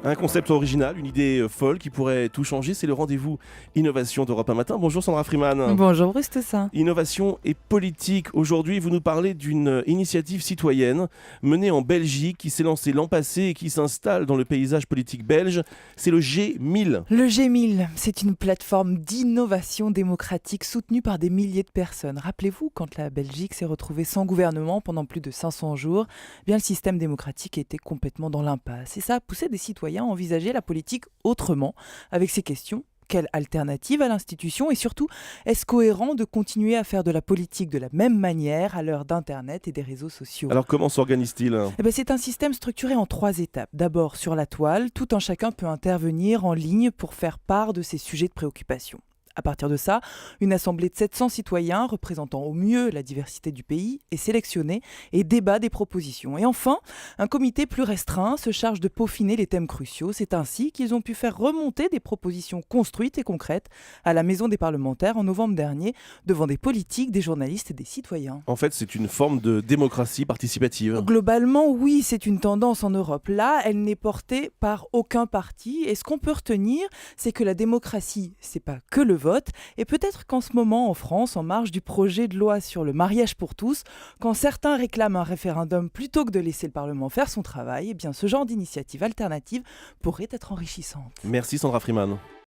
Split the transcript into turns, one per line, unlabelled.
Un concept original, une idée folle qui pourrait tout changer, c'est le rendez-vous Innovation d'Europe 1 Matin. Bonjour Sandra Freeman.
Bonjour Bruce Toussaint.
Innovation et politique. Aujourd'hui, vous nous parlez d'une initiative citoyenne menée en Belgique qui s'est lancée l'an passé et qui s'installe dans le paysage politique belge. C'est le G1000.
Le G1000, c'est une plateforme d'innovation démocratique soutenue par des milliers de personnes. Rappelez-vous, quand la Belgique s'est retrouvée sans gouvernement pendant plus de 500 jours, le système démocratique était complètement dans l'impasse. Et ça a poussé des citoyens à envisager la politique autrement, avec ces questions. Quelle alternative à l'institution et surtout, est-ce cohérent de continuer à faire de la politique de la même manière à l'heure d'Internet et des réseaux sociaux ?
Alors comment s'organise-t-il ?
C'est un système structuré en 3 étapes. D'abord sur la toile, tout un chacun peut intervenir en ligne pour faire part de ses sujets de préoccupation. À partir de ça, une assemblée de 700 citoyens représentant au mieux la diversité du pays est sélectionnée et débat des propositions. Et enfin, un comité plus restreint se charge de peaufiner les thèmes cruciaux. C'est ainsi qu'ils ont pu faire remonter des propositions construites et concrètes à la Maison des parlementaires en novembre dernier devant des politiques, des journalistes et des citoyens.
En fait, c'est une forme de démocratie participative.
Globalement, oui, c'est une tendance en Europe. Là, elle n'est portée par aucun parti. Et ce qu'on peut retenir, c'est que la démocratie, c'est pas que le vote. Et peut-être qu'en ce moment, en France, en marge du projet de loi sur le mariage pour tous, quand certains réclament un référendum plutôt que de laisser le Parlement faire son travail, eh bien, ce genre d'initiative alternative pourrait être enrichissante.
Merci Sandra Freeman.